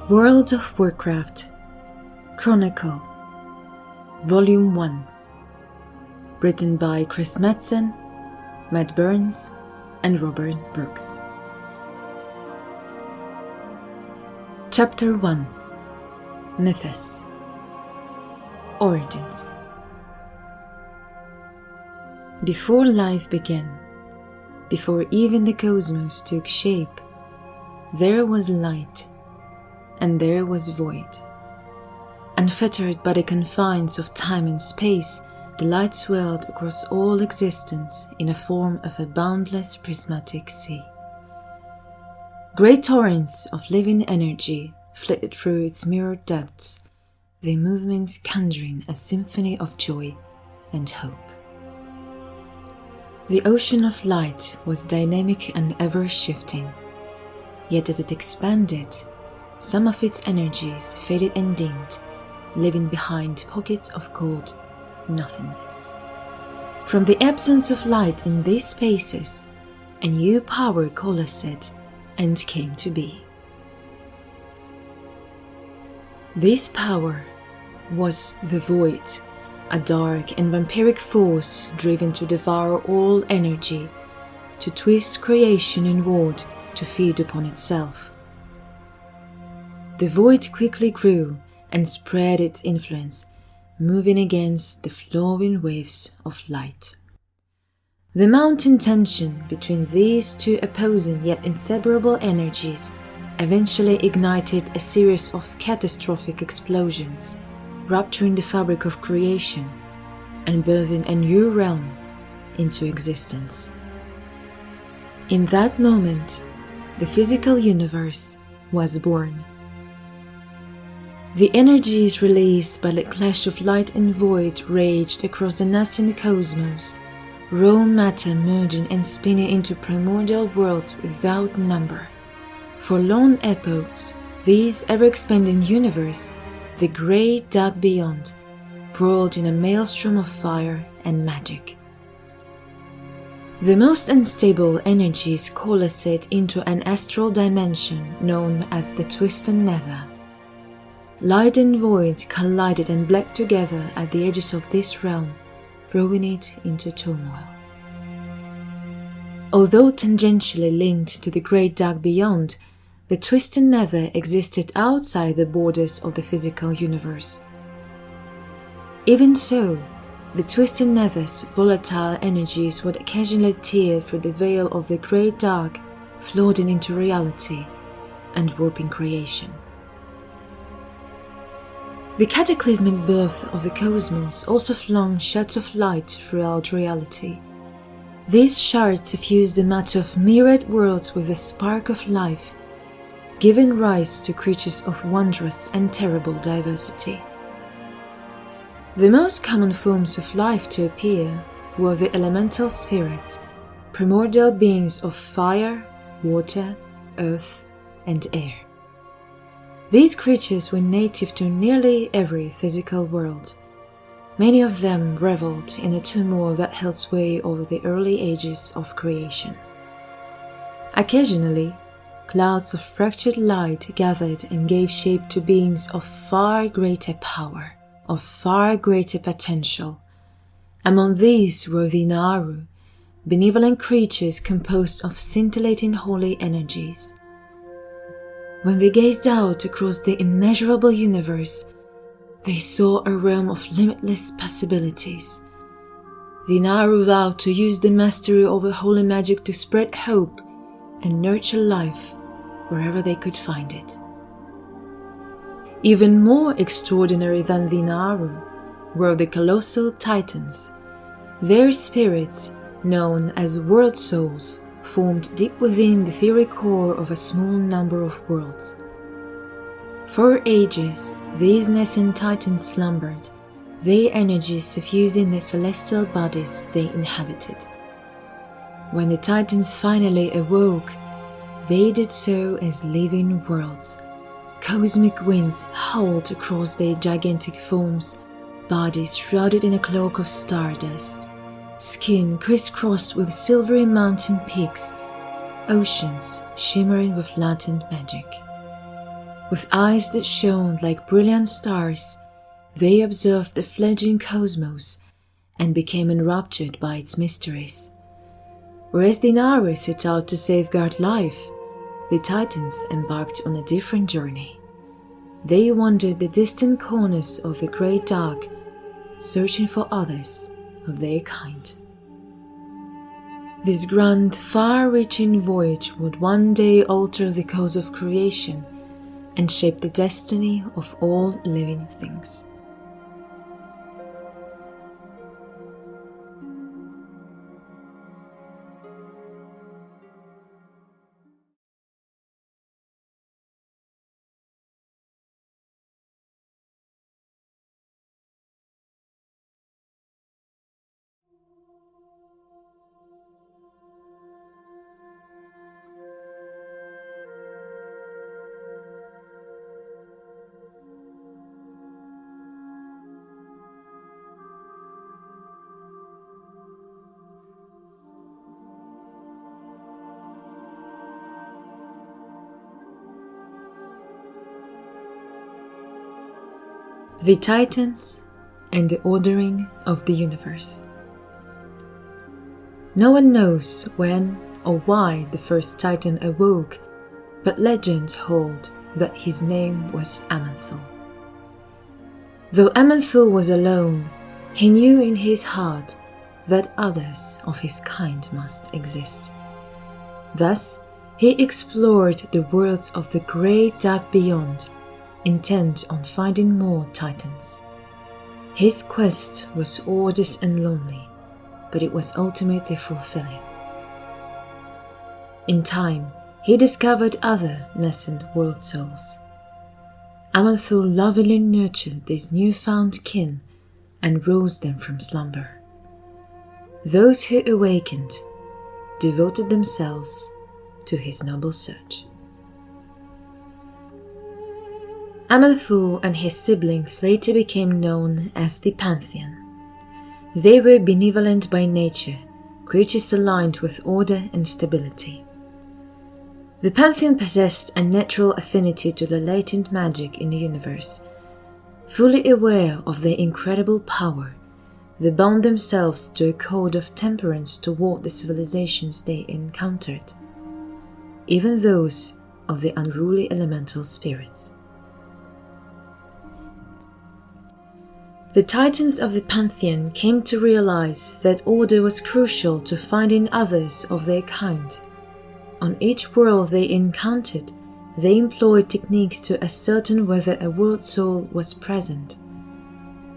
World of Warcraft Chronicle Volume 1, written by Chris Madsen, Matt Burns, and Robert Brooks. Chapter 1, Menace. Origins. Before life began, before even the cosmos took shape, there was light, and there was void. Unfettered by the confines of time and space, the light swelled across all existence in the form of a boundless prismatic sea. Great torrents of living energy flitted through its mirrored depths, their movements conjuring a symphony of joy and hope. The ocean of light was dynamic and ever-shifting, yet as it expanded, some of its energies faded and dimmed, leaving behind pockets of cold nothingness. From the absence of light in these spaces, a new power coalesced and came to be. This power was the Void, a dark and vampiric force driven to devour all energy, to twist creation inward to feed upon itself. The Void quickly grew and spread its influence, moving against the flowing waves of light. The mounting tension between these two opposing yet inseparable energies eventually ignited a series of catastrophic explosions, rupturing the fabric of creation and birthing a new realm into existence. In that moment, the physical universe was born. The energies released by the clash of light and void raged across the nascent cosmos, raw matter merging and spinning into primordial worlds without number. For long epochs, this ever-expanding universe, the great dark beyond, brawled in a maelstrom of fire and magic. The most unstable energies coalesced into an astral dimension known as the Twisted Nether. Light and void collided and bled together at the edges of this realm, throwing it into turmoil. Although tangentially linked to the great dark beyond, the Twisted Nether existed outside the borders of the physical universe. Even so, the Twisted Nether's volatile energies would occasionally tear through the veil of the great dark, floating into reality and warping creation. The cataclysmic birth of the cosmos also flung shards of light throughout reality. These shards suffused the matter of myriad worlds with a spark of life, giving rise to creatures of wondrous and terrible diversity. The most common forms of life to appear were the elemental spirits, primordial beings of fire, water, earth, and air. These creatures were native to nearly every physical world. Many of them reveled in the turmoil that held sway over the early ages of creation. Occasionally, clouds of fractured light gathered and gave shape to beings of far greater power, of far greater potential. Among these were the Naaru, benevolent creatures composed of scintillating holy energies. When they gazed out across the immeasurable universe, they saw a realm of limitless possibilities. The Naaru vowed to use the mastery over holy magic to spread hope and nurture life wherever they could find it. Even more extraordinary than the Naaru were the colossal Titans. Their spirits, known as world souls, formed deep within the fiery core of a small number of worlds. For ages, these nascent titans slumbered, their energies suffusing the celestial bodies they inhabited. When the titans finally awoke, they did so as living worlds. Cosmic winds howled across their gigantic forms, bodies shrouded in a cloak of stardust, skin crisscrossed with silvery mountain peaks, oceans shimmering with latent magic. With eyes that shone like brilliant stars, they observed the fledgling cosmos and became enraptured by its mysteries. Whereas the Inari set out to safeguard life, the Titans embarked on a different journey. They wandered the distant corners of the great dark, searching for others of their kind. This grand, far-reaching voyage would one day alter the course of creation and shape the destiny of all living things. The Titans and the Ordering of the Universe. No one knows when or why the first Titan awoke, but legends hold that his name was Aman'Thul. Though Aman'Thul was alone, he knew in his heart that others of his kind must exist. Thus, he explored the worlds of the great dark beyond, intent on finding more Titans. His quest was arduous and lonely, but it was ultimately fulfilling. In time, he discovered other nascent world souls. Aman'Thul lovingly nurtured these newfound kin and roused them from slumber. Those who awakened devoted themselves to his noble search. Aman'Thul and his siblings later became known as the Pantheon. They were benevolent by nature, creatures aligned with order and stability. The Pantheon possessed a natural affinity to the latent magic in the universe. Fully aware of their incredible power, they bound themselves to a code of temperance toward the civilizations they encountered, even those of the unruly elemental spirits. The Titans of the Pantheon came to realize that order was crucial to finding others of their kind. On each world they encountered, they employed techniques to ascertain whether a world soul was present.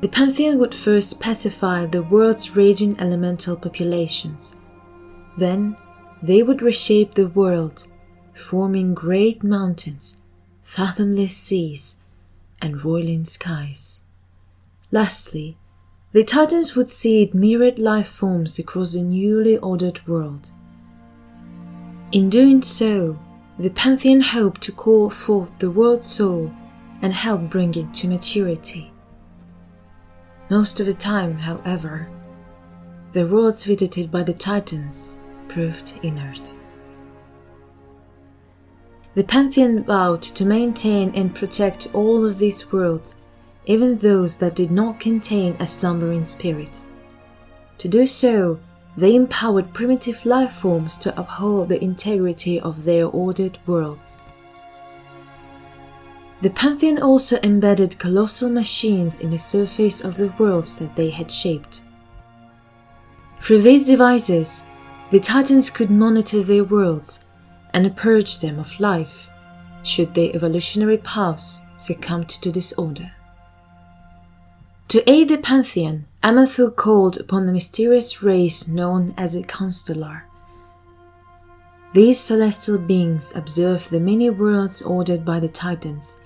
The Pantheon would first pacify the world's raging elemental populations. Then, they would reshape the world, forming great mountains, fathomless seas, and roiling skies. Lastly, the Titans would seed myriad life forms across the newly ordered world. In doing so, the Pantheon hoped to call forth the world soul and help bring it to maturity. Most of the time, however, the worlds visited by the Titans proved inert. The Pantheon vowed to maintain and protect all of these worlds, even those that did not contain a slumbering spirit. To do so, they empowered primitive life forms to uphold the integrity of their ordered worlds. The Pantheon also embedded colossal machines in the surface of the worlds that they had shaped. Through these devices, the Titans could monitor their worlds and purge them of life should their evolutionary paths succumb to disorder. To aid the Pantheon, Aman'Thul called upon a mysterious race known as a Constellar. These celestial beings observed the many worlds ordered by the Titans,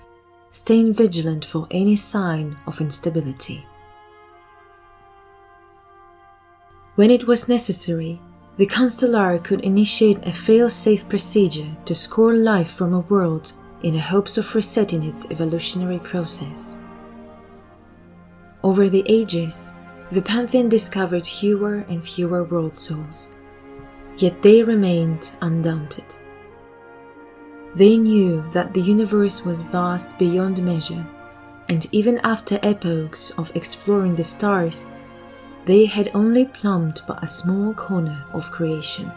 staying vigilant for any sign of instability. When it was necessary, the Constellar could initiate a fail-safe procedure to score life from a world in the hopes of resetting its evolutionary process. Over the ages, the Pantheon discovered fewer and fewer world souls, yet they remained undaunted. They knew that the universe was vast beyond measure, and even after epochs of exploring the stars, they had only plumbed but a small corner of creation.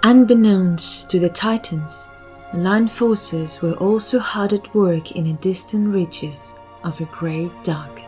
Unbeknownst to the Titans, malign forces were also hard at work in the distant reaches of a great dark.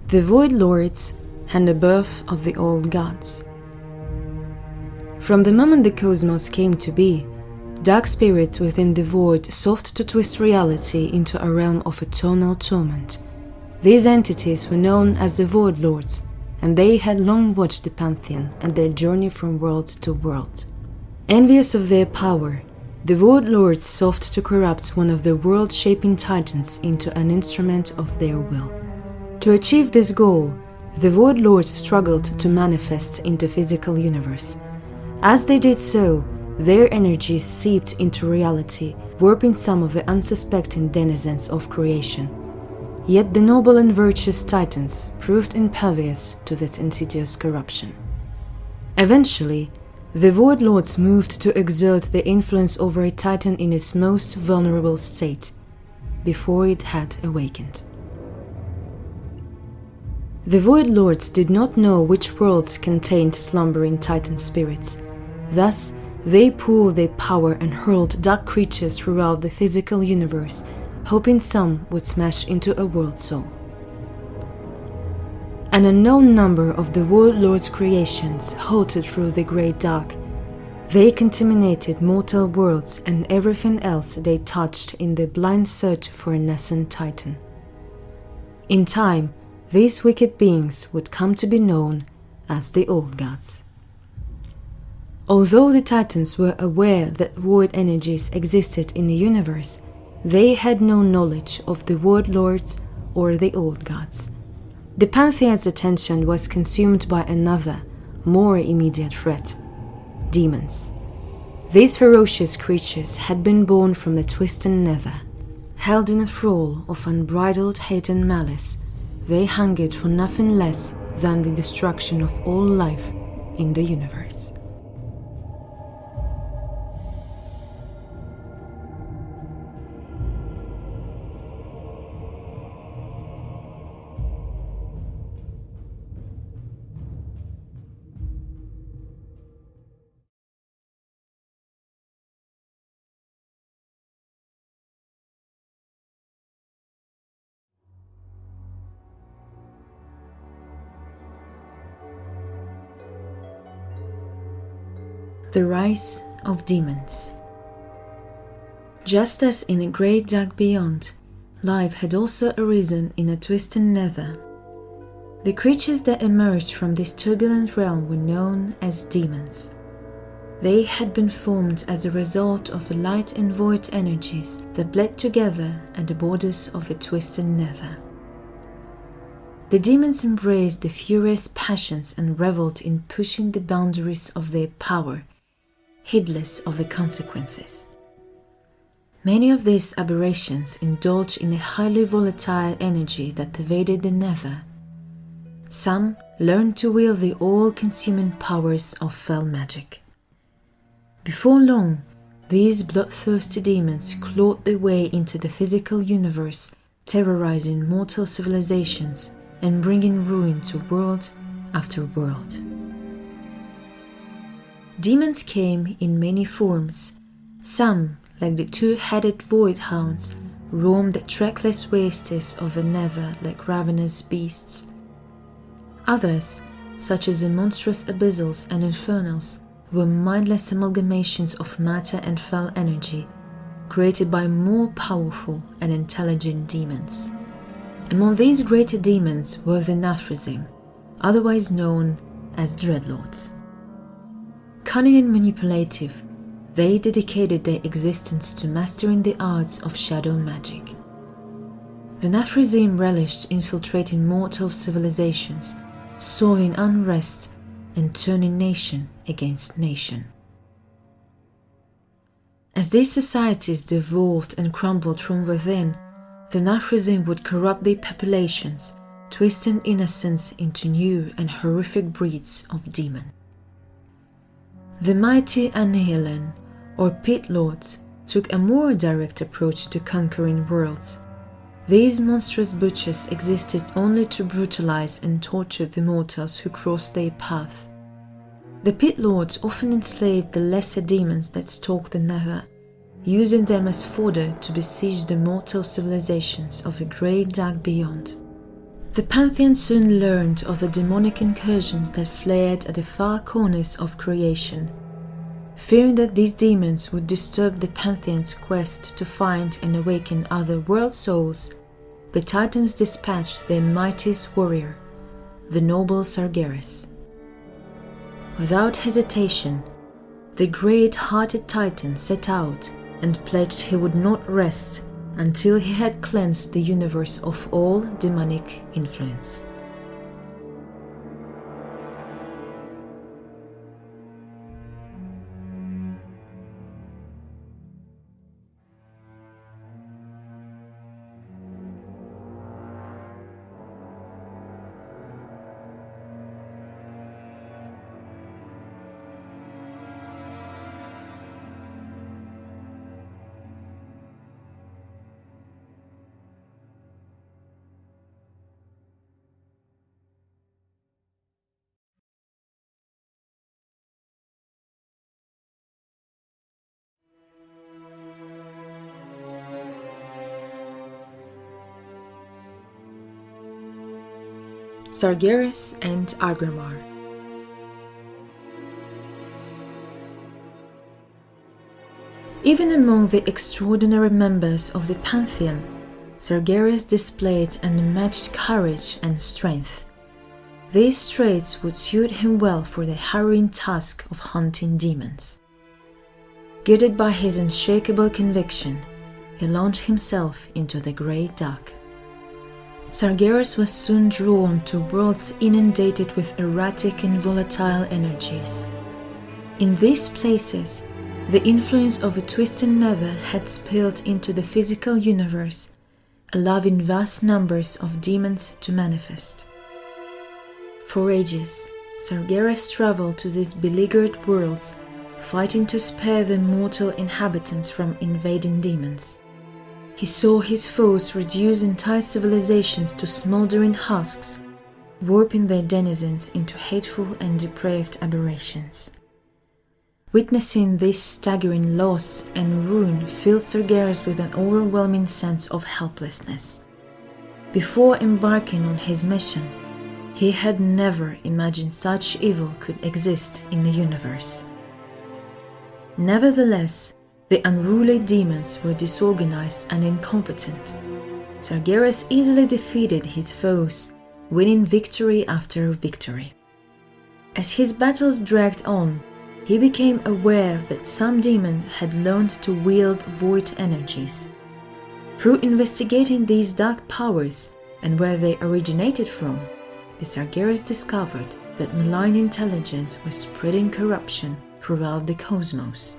The Void Lords and the birth of the old gods. From the moment the cosmos came to be, dark spirits within the void sought to twist reality into a realm of eternal torment. These entities were known as the Void Lords, and they had long watched the Pantheon and their journey from world to world. Envious of their power, the Void Lords sought to corrupt one of the world-shaping titans into an instrument of their will. To achieve this goal, the Void Lords struggled to manifest in the physical universe. As they did so, their energy seeped into reality, warping some of the unsuspecting denizens of creation. Yet the noble and virtuous titans proved impervious to this insidious corruption. Eventually, the Void Lords moved to exert their influence over a titan in its most vulnerable state, before it had awakened. The Void Lords did not know which worlds contained slumbering titan spirits. Thus, they pooled their power and hurled dark creatures throughout the physical universe, hoping some would smash into a world soul. An unknown number of the Void Lords' creations halted through the Great Dark. They contaminated mortal worlds and everything else they touched in their blind search for a nascent titan. In time, these wicked beings would come to be known as the Old Gods. Although the Titans were aware that void energies existed in the universe, they had no knowledge of the Void Lords or the Old Gods. The Pantheon's attention was consumed by another, more immediate threat: demons. These ferocious creatures had been born from the twisted nether. Held in a thrall of unbridled hate and malice, they hungered for nothing less than the destruction of all life in the universe. The rise of demons. Just as in a great dark beyond, life had also arisen in a twisted nether. The creatures that emerged from this turbulent realm were known as demons. They had been formed as a result of the light and void energies that bled together at the borders of a twisted nether. The demons embraced the furious passions and reveled in pushing the boundaries of their power, heedless of the consequences. Many of these aberrations indulged in a highly volatile energy that pervaded the nether. Some learned to wield the all-consuming powers of fell magic. Before long, these bloodthirsty demons clawed their way into the physical universe, terrorizing mortal civilizations and bringing ruin to world after world. Demons came in many forms. Some, like the two-headed void hounds, roamed the trackless wastes of the nether like ravenous beasts. Others, such as the monstrous abyssals and infernals, were mindless amalgamations of matter and fell energy, created by more powerful and intelligent demons. Among these greater demons were the Nathrazim, otherwise known as Dreadlords. Cunning and manipulative, they dedicated their existence to mastering the arts of shadow magic. The Nathrazim relished infiltrating mortal civilizations, sowing unrest and turning nation against nation. As these societies devolved and crumbled from within, the Nathrazim would corrupt their populations, twisting innocence into new and horrific breeds of demon. The mighty Annihilan, or Pit Lords, took a more direct approach to conquering worlds. These monstrous butchers existed only to brutalize and torture the mortals who crossed their path. The Pit Lords often enslaved the lesser demons that stalked the nether, using them as fodder to besiege the mortal civilizations of the great dark beyond. The Pantheon soon learned of the demonic incursions that flared at the far corners of creation. Fearing that these demons would disturb the Pantheon's quest to find and awaken other world souls, the Titans dispatched their mightiest warrior, the noble Sargeras. Without hesitation, the great-hearted Titan set out and pledged he would not rest until he had cleansed the universe of all demonic influence. Sargeras and Aggramar. Even among the extraordinary members of the Pantheon, Sargeras displayed an unmatched courage and strength. These traits would suit him well for the harrowing task of hunting demons. Guided by his unshakable conviction, he launched himself into the great dark. Sargeras was soon drawn to worlds inundated with erratic and volatile energies. In these places, the influence of a twisted nether had spilled into the physical universe, allowing vast numbers of demons to manifest. For ages, Sargeras traveled to these beleaguered worlds, fighting to spare the mortal inhabitants from invading demons. He saw his foes reduce entire civilizations to smoldering husks, warping their denizens into hateful and depraved aberrations. Witnessing this staggering loss and ruin filled Sargeras with an overwhelming sense of helplessness. Before embarking on his mission, he had never imagined such evil could exist in the universe. Nevertheless, the unruly demons were disorganized and incompetent. Sargeras easily defeated his foes, winning victory after victory. As his battles dragged on, he became aware that some demons had learned to wield void energies. Through investigating these dark powers and where they originated from, the Sargeras discovered that malign intelligence was spreading corruption throughout the cosmos.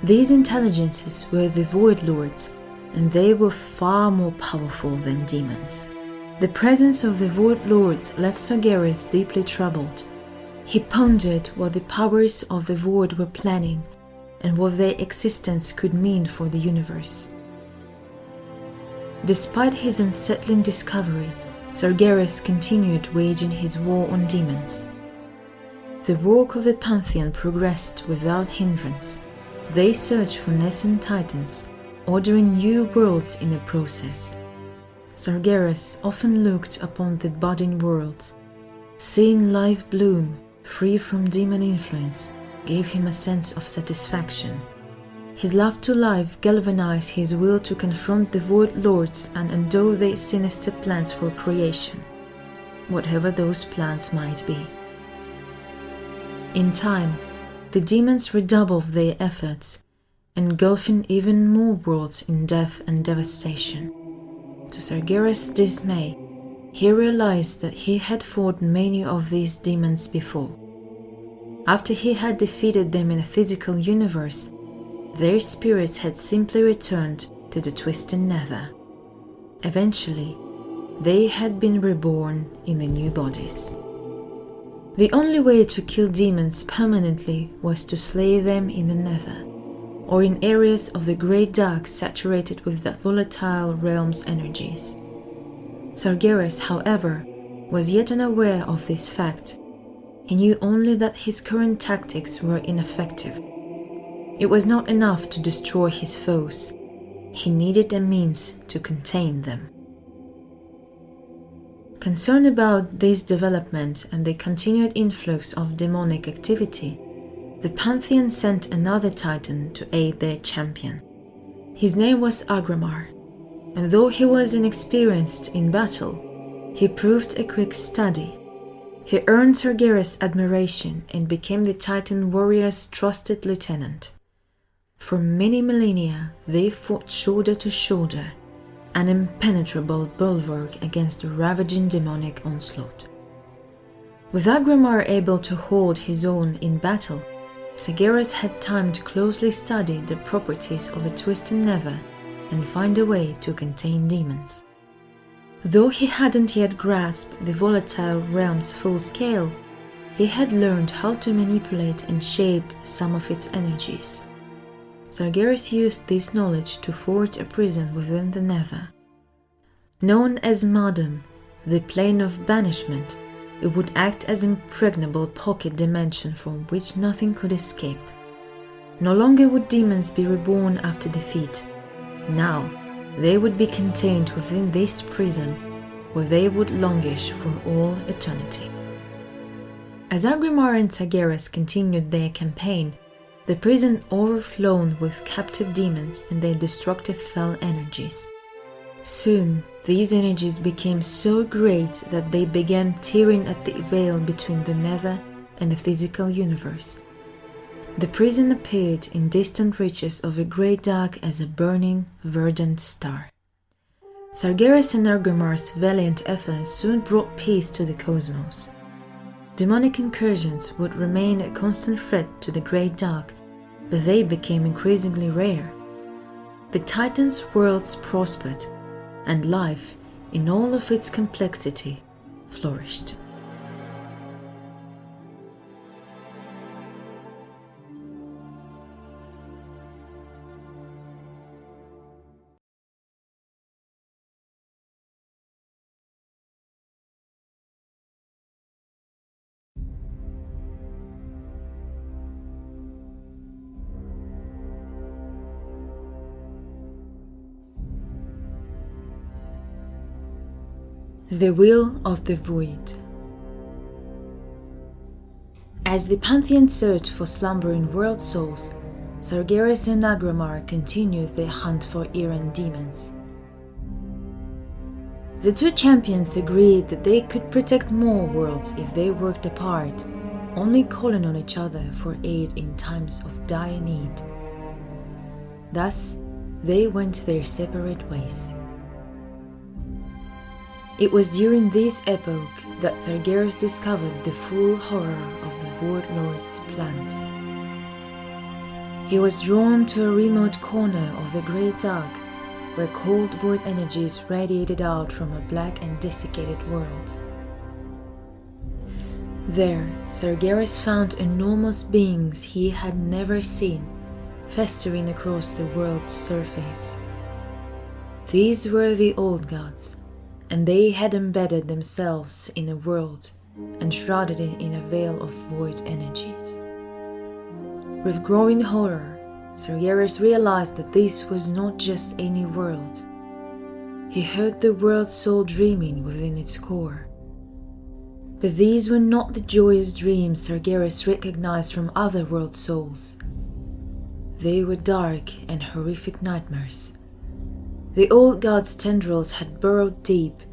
These intelligences were the Void Lords, and they were far more powerful than demons. The presence of the Void Lords left Sargeras deeply troubled. He pondered what the powers of the Void were planning, and what their existence could mean for the universe. Despite his unsettling discovery, Sargeras continued waging his war on demons. The work of the Pantheon progressed without hindrance. They searched for nascent titans, ordering new worlds in the process. Sargeras often looked upon the budding world, seeing life bloom free from demon influence, gave him a sense of satisfaction. His love to life galvanized his will to confront the Void Lords and undo their sinister plans for creation, whatever those plans might be. In time, the demons redoubled their efforts, engulfing even more worlds in death and devastation. To Sargeras' dismay, he realized that he had fought many of these demons before. After he had defeated them in a physical universe, their spirits had simply returned to the twisted nether. Eventually, they had been reborn in the new bodies. The only way to kill demons permanently was to slay them in the nether, or in areas of the Great Dark saturated with the volatile realm's energies. Sargeras, however, was yet unaware of this fact. He knew only that his current tactics were ineffective. It was not enough to destroy his foes. He needed a means to contain them. Concerned about this development and the continued influx of demonic activity, the Pantheon sent another Titan to aid their champion. His name was Aggramar, and though he was inexperienced in battle, he proved a quick study. He earned Sargeras' admiration and became the Titan warrior's trusted lieutenant. For many millennia, they fought shoulder to shoulder, an impenetrable bulwark against the ravaging demonic onslaught. With Aggramar able to hold his own in battle, Sargeras had time to closely study the properties of a twisted nether and find a way to contain demons. Though he hadn't yet grasped the volatile realm's full scale, he had learned how to manipulate and shape some of its energies. Sargeras used this knowledge to forge a prison within the nether. Known as Madam, the plane of banishment, it would act as an impregnable pocket dimension from which nothing could escape. No longer would demons be reborn after defeat. Now, they would be contained within this prison, where they would languish for all eternity. As Aggramar and Sargeras continued their campaign, the prison overflowed with captive demons and their destructive fell energies. Soon, these energies became so great that they began tearing at the veil between the nether and the physical universe. The prison appeared in distant reaches of the Great Dark as a burning, verdant star. Sargeras and Aggramar's valiant efforts soon brought peace to the cosmos. Demonic incursions would remain a constant threat to the Great Dark, but they became increasingly rare. The Titan's worlds prospered, and life, in all of its complexity, flourished. The Will of the Void. As the Pantheon searched for slumbering world souls, Sargeras and Aggramar continued their hunt for errant demons. The two champions agreed that they could protect more worlds if they worked apart, only calling on each other for aid in times of dire need. Thus, they went their separate ways. It was during this epoch that Sargeras discovered the full horror of the Void Lord's plans. He was drawn to a remote corner of the Great Dark, where cold void energies radiated out from a black and desiccated world. There, Sargeras found enormous beings he had never seen, festering across the world's surface. These were the old gods, and they had embedded themselves in a world and shrouded it in a veil of void energies. With growing horror, Sargeras realized that this was not just any world. He heard the world's soul dreaming within its core. But these were not the joyous dreams Sargeras recognized from other world souls. They were dark and horrific nightmares. The old god's tendrils had burrowed deep,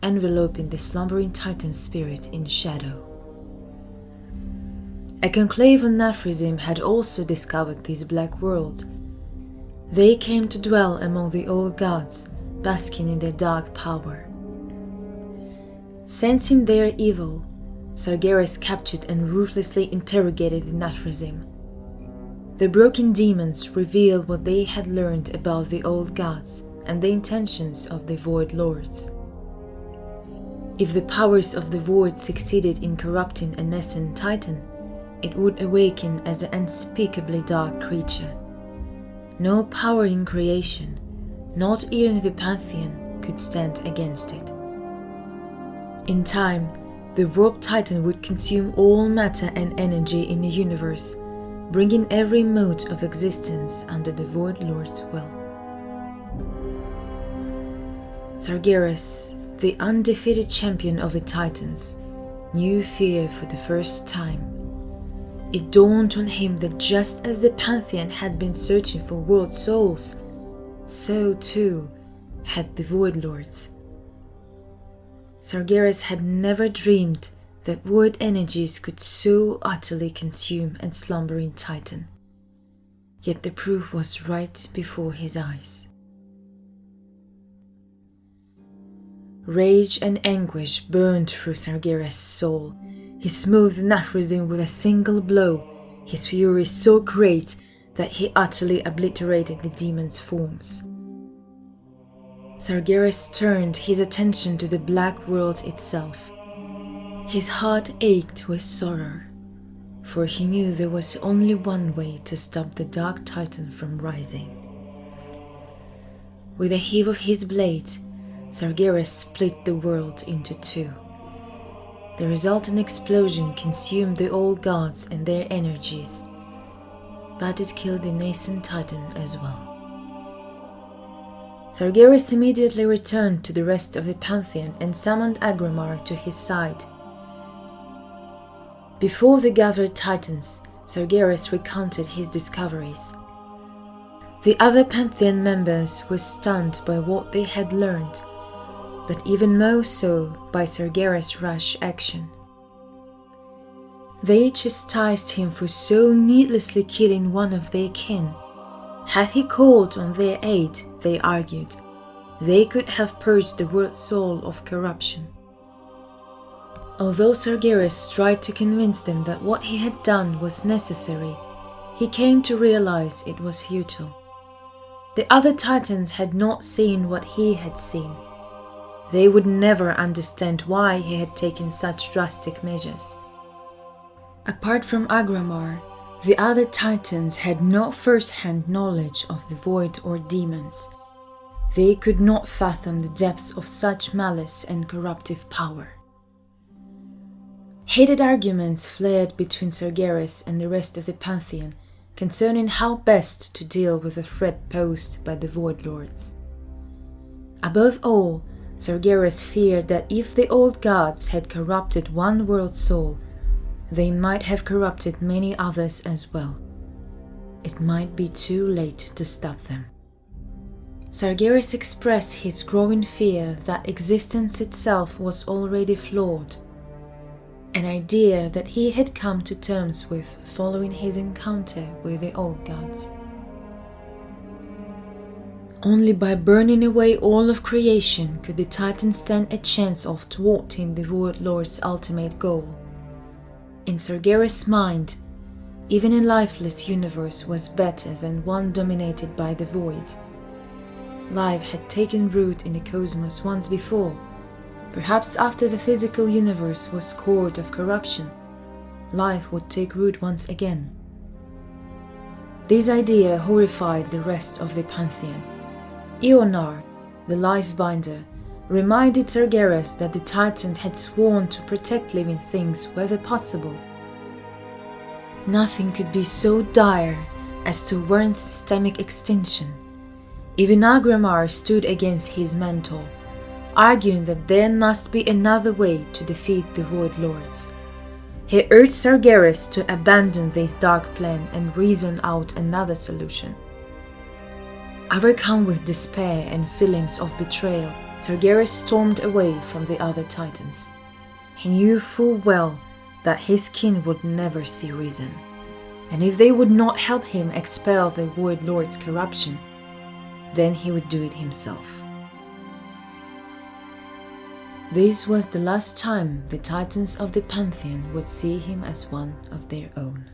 enveloping the slumbering Titan's spirit in shadow. A conclave on Naphrisim had also discovered this black world. They came to dwell among the old gods, basking in their dark power. Sensing their evil, Sargeras captured and ruthlessly interrogated the Naphrisim. The broken demons revealed what they had learned about the old gods and the intentions of the Void Lords. If the powers of the Void succeeded in corrupting a nascent Titan, it would awaken as an unspeakably dark creature. No power in creation, not even the Pantheon, could stand against it. In time, the warped Titan would consume all matter and energy in the universe, bringing every mode of existence under the Void Lord's will. Sargeras, the undefeated champion of the Titans, knew fear for the first time. It dawned on him that just as the Pantheon had been searching for world souls, so too had the Void Lords. Sargeras had never dreamed that void energies could so utterly consume a slumbering Titan. Yet the proof was right before his eyes. Rage and anguish burned through Sargeras' soul. He smote Naphrisim with a single blow, his fury so great that he utterly obliterated the demons' forms. Sargeras turned his attention to the black world itself. His heart ached with sorrow, for he knew there was only one way to stop the Dark Titan from rising. With a heave of his blade, Sargeras split the world into two. The resultant explosion consumed the old gods and their energies, but it killed the nascent Titan as well. Sargeras immediately returned to the rest of the Pantheon and summoned Aggramar to his side. Before the gathered Titans, Sargeras recounted his discoveries. The other Pantheon members were stunned by what they had learned, but even more so by Sargeras' rash action. They chastised him for so needlessly killing one of their kin. Had he called on their aid, they argued, they could have purged the world soul of corruption. Although Sargeras tried to convince them that what he had done was necessary, he came to realize it was futile. The other Titans had not seen what he had seen. They would never understand why he had taken such drastic measures. Apart from Aggramar, the other Titans had no first-hand knowledge of the Void or demons. They could not fathom the depths of such malice and corruptive power. Heated arguments flared between Sargeras and the rest of the Pantheon concerning how best to deal with the threat posed by the Void Lords. Above all, Sargeras feared that if the old gods had corrupted one world soul, they might have corrupted many others as well. It might be too late to stop them. Sargeras expressed his growing fear that existence itself was already flawed, an idea that he had come to terms with following his encounter with the old gods. Only by burning away all of creation could the Titans stand a chance of thwarting the Void Lord's ultimate goal. In Sargeras' mind, even a lifeless universe was better than one dominated by the Void. Life had taken root in the cosmos once before. Perhaps after the physical universe was scored of corruption, life would take root once again. This idea horrified the rest of the Pantheon. Ionar, the Life-Binder, reminded Sargeras that the Titans had sworn to protect living things whether possible. Nothing could be so dire as to warrant systemic extinction. Even Aggramar stood against his mentor, arguing that there must be another way to defeat the Void Lords. He urged Sargeras to abandon this dark plan and reason out another solution. Overcome with despair and feelings of betrayal, Sargeras stormed away from the other Titans. He knew full well that his kin would never see reason, and if they would not help him expel the Void Lord's corruption, then he would do it himself. This was the last time the Titans of the Pantheon would see him as one of their own.